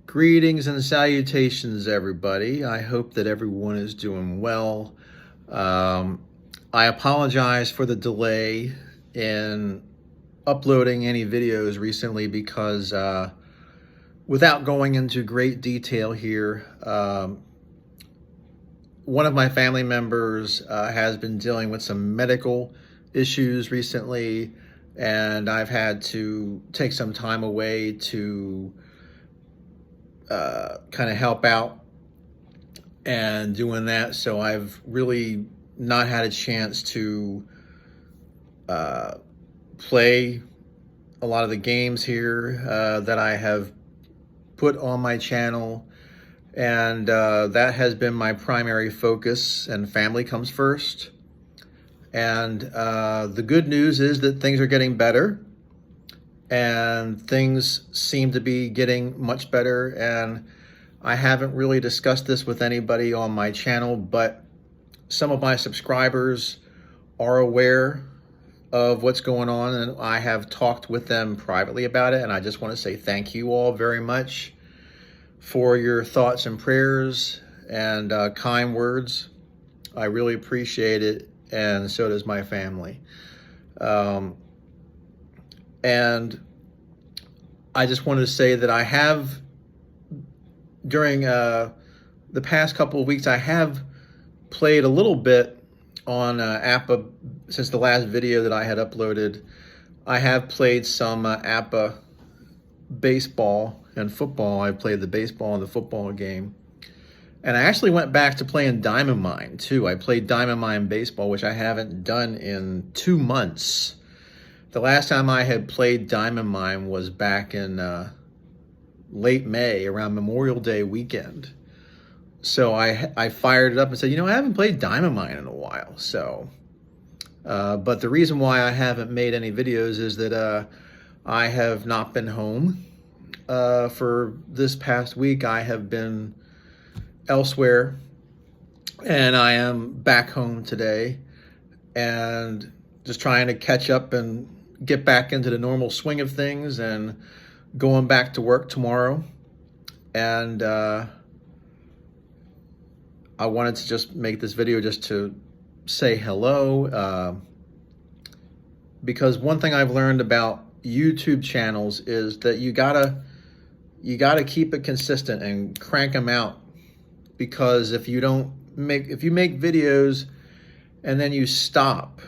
Greetings and salutations, everybody. I hope that everyone is doing well. I apologize for the delay in uploading any videos recently because without going into great detail here, one of my family members has been dealing with some medical issues recently, and I've had to take some time away to kind of help out and doing that. So I've really not had a chance to play a lot of the games here that I have put on my channel. And that has been my primary focus, and family comes first. And the good news is that things are getting better, and things seem to be getting much better. And I haven't really discussed this with anybody on my channel, but some of my subscribers are aware of what's going on, and I have talked with them privately about it. And I just want to say thank you all very much for your thoughts and prayers and kind words. I really appreciate it, and so does my family. And I just wanted to say that I have, during the past couple of weeks, I have played a little bit on APBA. Since the last video that I had uploaded, I have played some APBA baseball and football. I played the baseball and the football game. And I actually went back to playing Diamond Mine too. I played Diamond Mine baseball, which I haven't done in 2 months. The last time I had played Diamond Mine was back in late May, around Memorial Day weekend. So I fired it up and said, I haven't played Diamond Mine in a while. So, but the reason why I haven't made any videos is that I have not been home. For this past week, I have been elsewhere, and I am back home today, and just trying to catch up and get back into the normal swing of things, and going back to work tomorrow. And I wanted to just make this video just to say hello, because one thing I've learned about YouTube channels is that you gotta keep it consistent and crank them out, because if you make videos and then you stop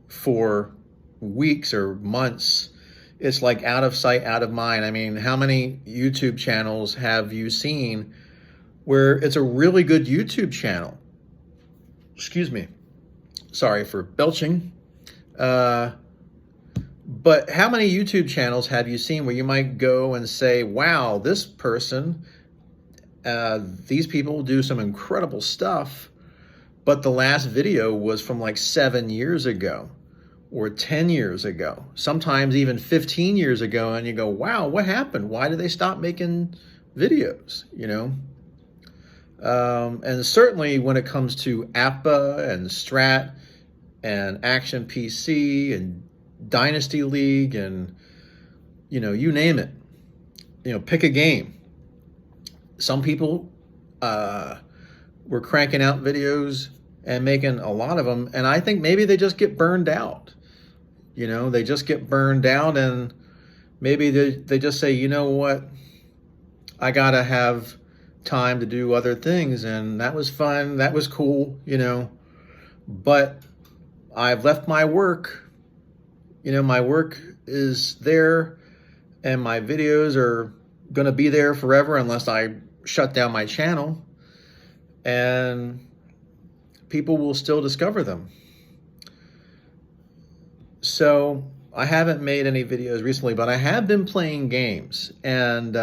for weeks or months, it's like out of sight, out of mind. I mean, how many YouTube channels have you seen where it's a really good YouTube channel? Excuse me, sorry for belching. But how many YouTube channels have you seen where you might go and say, wow, this person, these people do some incredible stuff, but the last video was from like 7 years ago or 10 years ago, sometimes even 15 years ago, and you go, wow, what happened? Why did they stop making videos, And certainly when it comes to APBA and Strat and Action PC and Dynasty League and, you name it, pick a game. Some people were cranking out videos and making a lot of them, and I think maybe they just get burned out. They just get burned out, and maybe they just say, you know what, I gotta have time to do other things, and that was fun, that was cool, but I've left my work. My work is there, and my videos are gonna be there forever unless I shut down my channel, and people will still discover them. So I haven't made any videos recently, but I have been playing games, and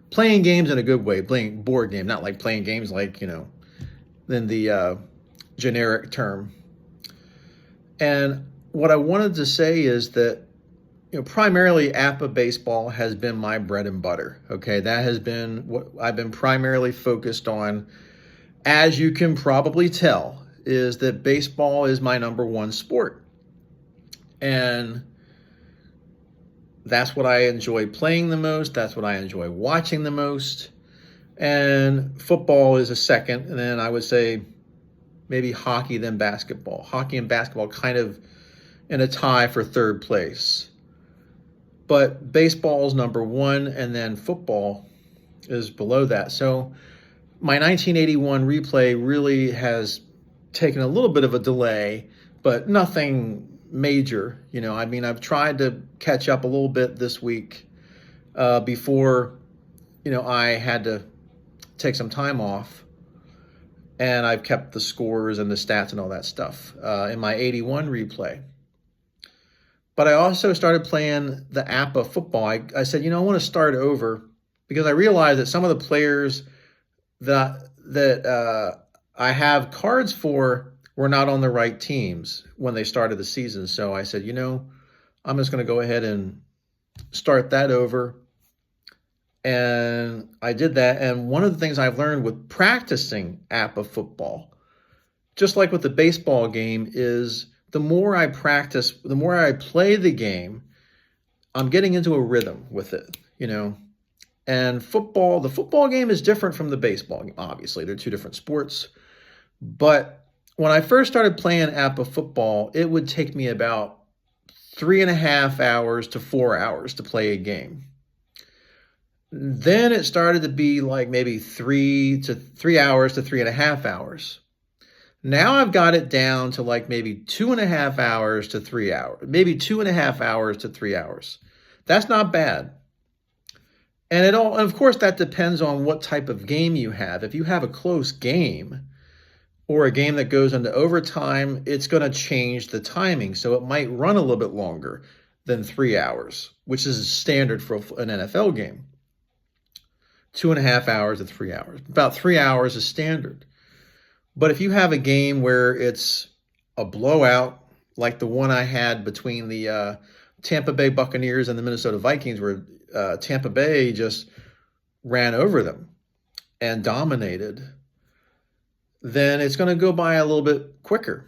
playing games in a good way, playing board game, not like playing games like, in the generic term. And what I wanted to say is that, primarily APBA baseball has been my bread and butter. Okay, that has been what I've been primarily focused on. As you can probably tell, is that baseball is my #1 sport. And that's what I enjoy playing the most. That's what I enjoy watching the most. and football is a second, and then I would say maybe hockey, then basketball. Hockey and basketball kind of in a tie for third place. But baseball is number one, and then football is below that. So my 1981 replay really has taken a little bit of a delay, but nothing major. I mean, I've tried to catch up a little bit this week before, I had to take some time off, and I've kept the scores and the stats and all that stuff in my 81 replay. But I also started playing the APBA football. I said, I want to start over because I realized that some of the players that I have cards for were not on the right teams when they started the season. So I said, I'm just going to go ahead and start that over. And I did that. And one of the things I've learned with practicing APBA football, just like with the baseball game, is the more I practice, the more I play the game, I'm getting into a rhythm with it, And the football game is different from the baseball game, obviously. They're two different sports. But when I first started playing APBA football, it would take me about 3.5 hours to 4 hours to play a game. Then it started to be like maybe 3 hours to 3.5 hours. Now I've got it down to like maybe 2.5 hours to 3 hours, maybe 2.5 hours to 3 hours. That's not bad. And of course, that depends on what type of game you have. If you have a close game or a game that goes into overtime, it's going to change the timing. So it might run a little bit longer than 3 hours, which is standard for an NFL game. 2.5 hours to 3 hours. About 3 hours is standard. But if you have a game where it's a blowout, like the one I had between the Tampa Bay Buccaneers and the Minnesota Vikings, where Tampa Bay just ran over them and dominated, then it's going to go by a little bit quicker.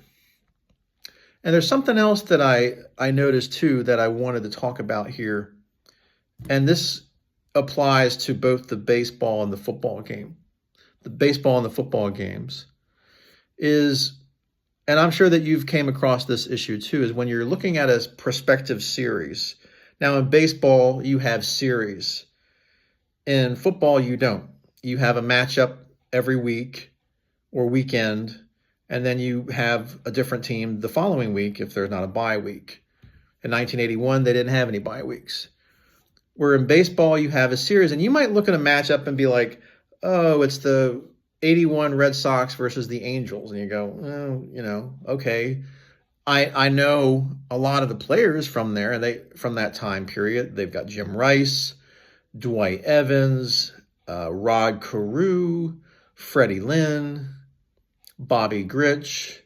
And there's something else that I noticed too that I wanted to talk about here. And this applies to both the baseball and the football game. The baseball and the football games is, and I'm sure that you've came across this issue too, is when you're looking at a prospective series. Now in baseball, you have series. In football, you don't. You have a matchup every week or weekend, and then you have a different team the following week if there's not a bye week. In 1981, they didn't have any bye weeks. Where in baseball, you have a series, and you might look at a matchup and be like, oh, it's the 81 Red Sox versus the Angels. And you go, oh, okay. I know a lot of the players from there, and from that time period. They've got Jim Rice, Dwight Evans, Rod Carew, Freddie Lynn, Bobby Grich,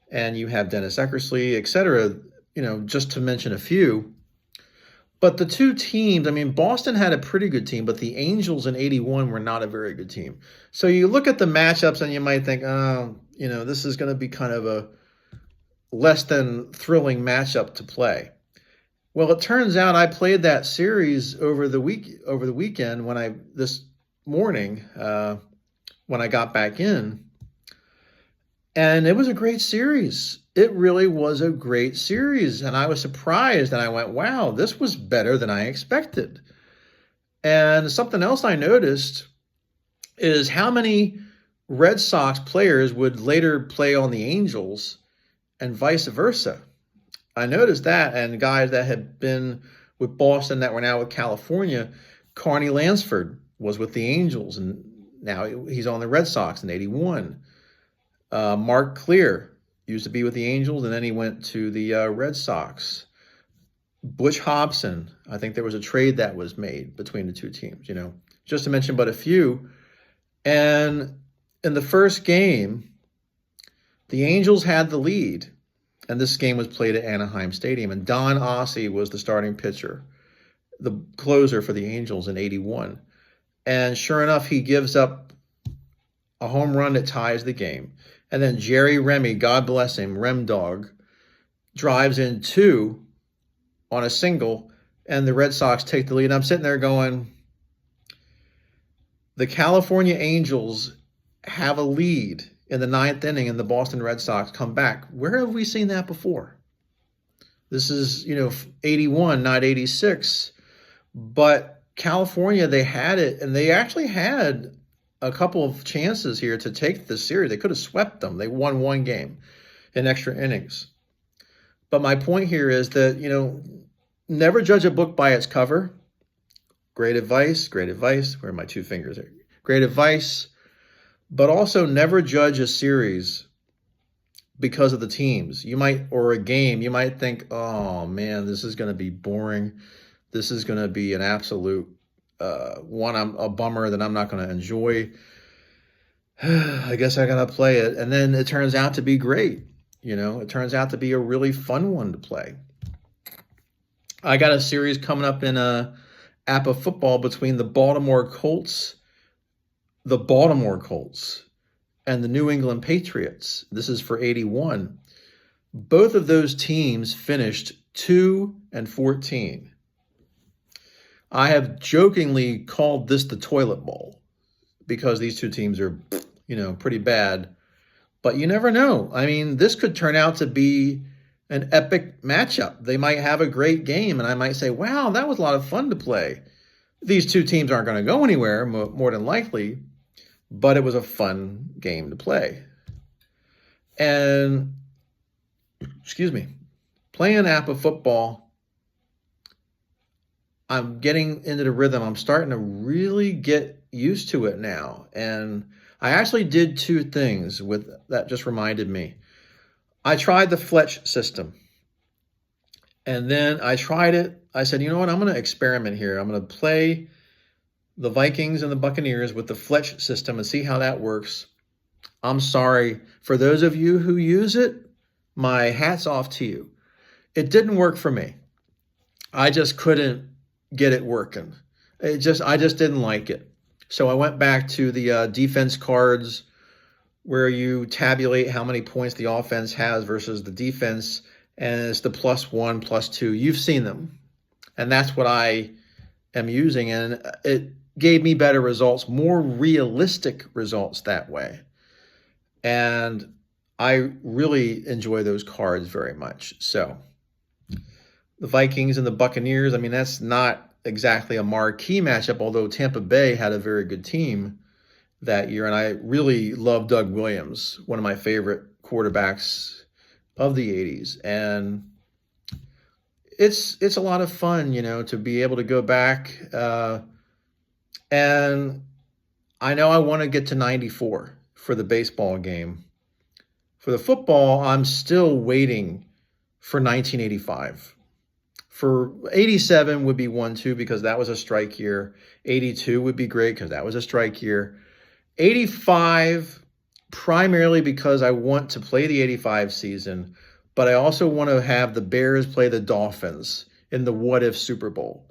and you have Dennis Eckersley, etc., just to mention a few. But the two teams, I mean, Boston had a pretty good team, but the Angels in 81 were not a very good team. So you look at the matchups and you might think, oh, this is going to be kind of a less than thrilling matchup to play. Well, it turns out I played that series over the weekend this morning when I got back in, and it was a great series. It really was a great series, and I was surprised, and I went, wow, this was better than I expected. And something else I noticed is how many Red Sox players would later play on the Angels and vice versa. I noticed that, and guys that had been with Boston that were now with California, Carney Lansford was with the Angels, and now he's on the Red Sox in 81. Mark Clear used to be with the Angels, and then he went to the Red Sox. Butch Hobson, I think there was a trade that was made between the two teams, just to mention but a few. And in the first game, the Angels had the lead, and this game was played at Anaheim Stadium, and Don Ossie was the starting pitcher, the closer for the Angels in 81. And sure enough, he gives up a home run that ties the game. And then Jerry Remy, God bless him, Rem Dog, drives in 2 on a single, and the Red Sox take the lead. And I'm sitting there going, The California Angels have a lead in the ninth inning and the Boston Red Sox come back. Where have we seen that before? This is, 81, not 86. But California, they had it, and they actually had a couple of chances here to take the series. They could have swept them. They won one game in extra innings. But my point here is that, never judge a book by its cover. Great advice, great advice. Where are my two fingers? Great advice. But also never judge a series because of the teams. Or a game, you might think, oh man, this is going to be boring. This is going to be an absolute a bummer that I'm not going to enjoy. I guess I got to play it. And then it turns out to be great. It turns out to be a really fun one to play. I got a series coming up in APA football between the Baltimore Colts, and the New England Patriots. This is for 81. Both of those teams finished 2-14. I have jokingly called this the toilet bowl because these two teams are, pretty bad. But you never know. I mean, this could turn out to be an epic matchup. They might have a great game, and I might say, wow, that was a lot of fun to play. These two teams aren't going to go anywhere, more than likely, but it was a fun game to play. And, playing APA football, I'm getting into the rhythm. I'm starting to really get used to it now. And I actually did two things with that just reminded me. I tried the Fletch system. And then I tried it. I said, you know what? I'm going to experiment here. I'm going to play the Vikings and the Buccaneers with the Fletch system and see how that works. I'm sorry. For those of you who use it, my hat's off to you. It didn't work for me. I just couldn't get it working. I just didn't like it. So I went back to the defense cards where you tabulate how many points the offense has versus the defense, and it's the +1, +2. You've seen them. And that's what I am using, and it gave me better results, more realistic results that way. And I really enjoy those cards very much. So the Vikings and the Buccaneers, that's not exactly a marquee matchup, although Tampa Bay had a very good team that year. And I really love Doug Williams, one of my favorite quarterbacks of the 80s. And it's a lot of fun, to be able to go back. And I know I want to get to 94 for the baseball game. For the football, I'm still waiting for 1985. For 87 would be 1-2 because that was a strike year. 82 would be great because that was a strike year. 85, primarily because I want to play the 85 season, but I also want to have the Bears play the Dolphins in the What If Super Bowl.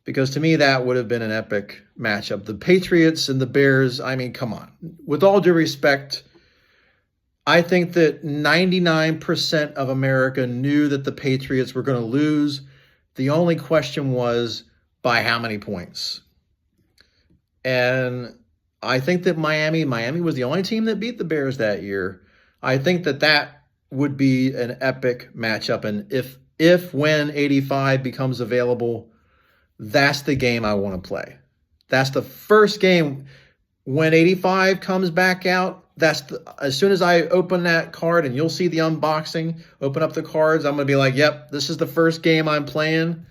Because to me, that would have been an epic matchup. The Patriots and the Bears, come on. With all due respect, I think that 99% of America knew that the Patriots were going to lose. The only question was by how many points. And I think that Miami was the only team that beat the Bears that year. I think that would be an epic matchup. And when 85 becomes available, that's the game I want to play. That's the first game. When 85 comes back out, as soon as I open that card, and you'll see the unboxing, open up the cards, I'm going to be like, yep, this is the first game I'm playing.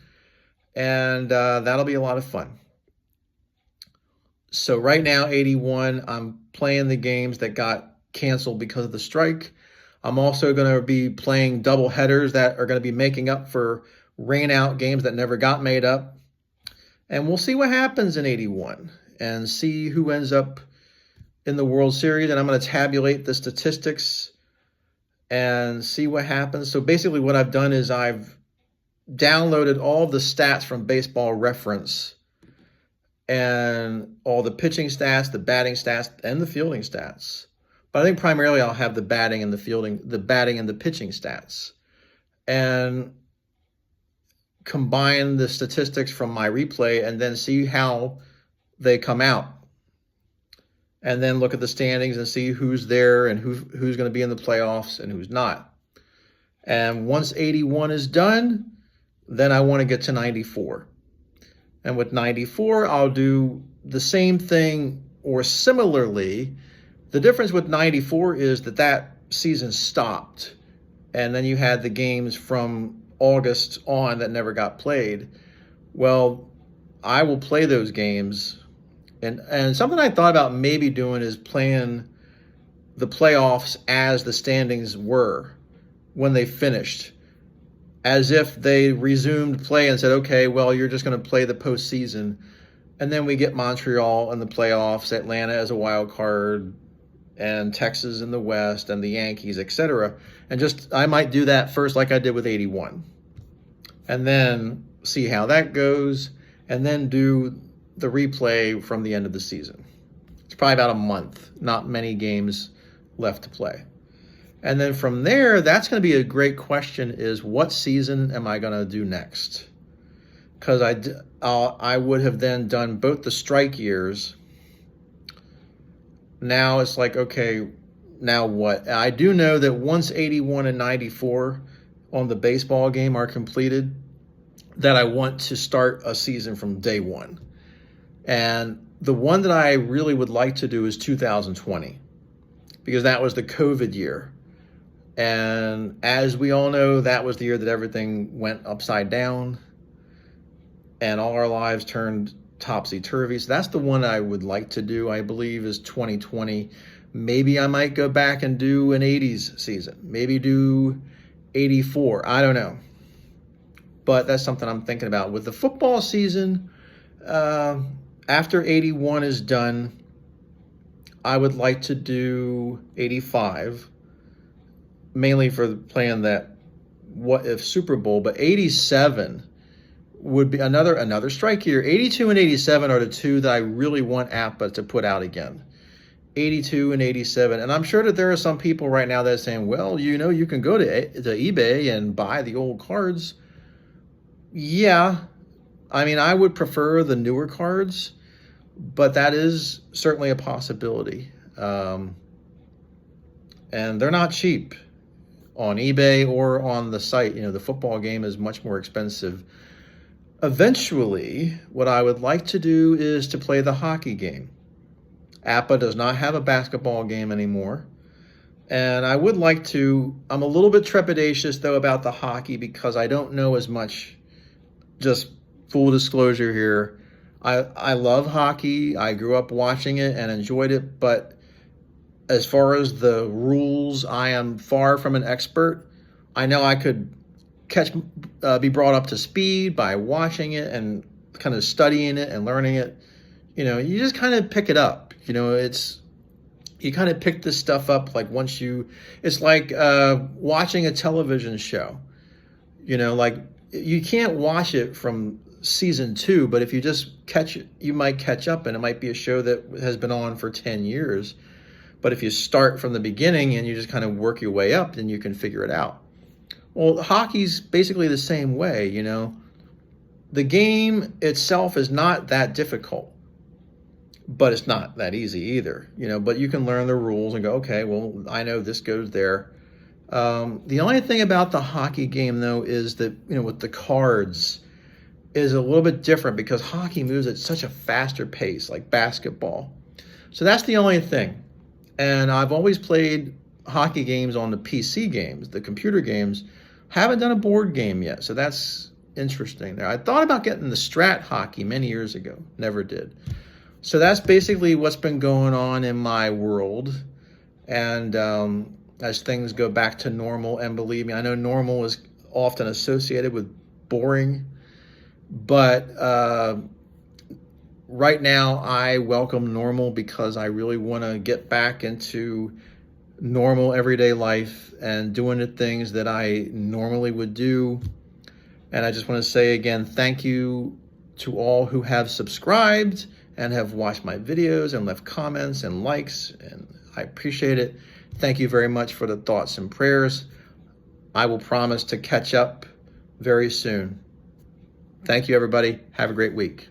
And that'll be a lot of fun. So right now, 81, I'm playing the games that got canceled because of the strike. I'm also going to be playing double headers that are going to be making up for rain out games that never got made up. And we'll see what happens in 81 and see who ends up in the World Series. And I'm going to tabulate the statistics and see what happens. So basically what I've done is I've downloaded all the stats from Baseball Reference and all the pitching stats, the batting stats, and the fielding stats. But I think primarily I'll have the batting and the pitching stats. And combine the statistics from my replay and then see how they come out. and then look at the standings and see who's there and who's going to be in the playoffs and who's not. And once 81 is done, then I want to get to 94. And with 94, I'll do the same thing or similarly. The difference with 94 is that season stopped, and then you had the games from August on that never got played. Well, I will play those games. And something I thought about maybe doing is playing the playoffs as the standings were when they finished, as if they resumed play and said, okay, well, you're just going to play the postseason. And then we get Montreal in the playoffs, Atlanta as a wild card, and Texas in the West, and the Yankees, etc. And I might do that first like I did with 81. And then see how that goes, and then do the replay from the end of the season. It's probably about a month, not many games left to play. And then from there, that's going to be a great question, is what season am I going to do next? Because I would have then done both the strike years. Now it's like, okay, now what? I do know that once 81 and 94 on the baseball game are completed, that I want to start a season from day one. And the one that I really would like to do is 2020, because that was the COVID year. And as we all know, that was the year that everything went upside down and all our lives turned topsy-turvy. So that's the one I would like to do, I believe, is 2020. Maybe I might go back and do an 80s season. Maybe do 84. I don't know. But that's something I'm thinking about. With the football season, after 81 is done, I would like to do 85. Mainly for playing that what if Super Bowl, but 87 would be another strike year. 82 and 87 are the two that I really want APBA to put out again. 82 and 87. And I'm sure that there are some people right now that are saying, well, you can go to eBay and buy the old cards. Yeah, I mean, I would prefer the newer cards, but that is certainly a possibility. And they're not cheap on eBay or on the site. The football game is much more expensive. Eventually, what I would like to do is to play the hockey game. APBA does not have a basketball game anymore. And I would like to, I'm a little bit trepidatious though about the hockey because I don't know as much. Just full disclosure here. I love hockey. I grew up watching it and enjoyed it, but as far as the rules, I am far from an expert. I know I could be brought up to speed by watching it and kind of studying it and learning it. You just kind of pick it up. You kind of pick this stuff up like it's like watching a television show. Like you can't watch it from season 2, but if you just catch it, you might catch up, and it might be a show that has been on for 10 years. But if you start from the beginning and you just kind of work your way up, then you can figure it out. Well, hockey's basically the same way, The game itself is not that difficult, but it's not that easy either, But you can learn the rules and go, okay, well, I know this goes there. The only thing about the hockey game, though, is that, with the cards is a little bit different because hockey moves at such a faster pace, like basketball. So that's the only thing. And I've always played hockey games on the PC games, the computer games. Haven't done a board game yet, so that's interesting there. I thought about getting the Strat hockey many years ago, never did. So that's basically what's been going on in my world. And as things go back to normal, and believe me, I know normal is often associated with boring, but right now, I welcome normal because I really want to get back into normal everyday life and doing the things that I normally would do. And I just want to say again, thank you to all who have subscribed and have watched my videos and left comments and likes, and I appreciate it. Thank you very much for the thoughts and prayers. I will promise to catch up very soon. Thank you, everybody. Have a great week.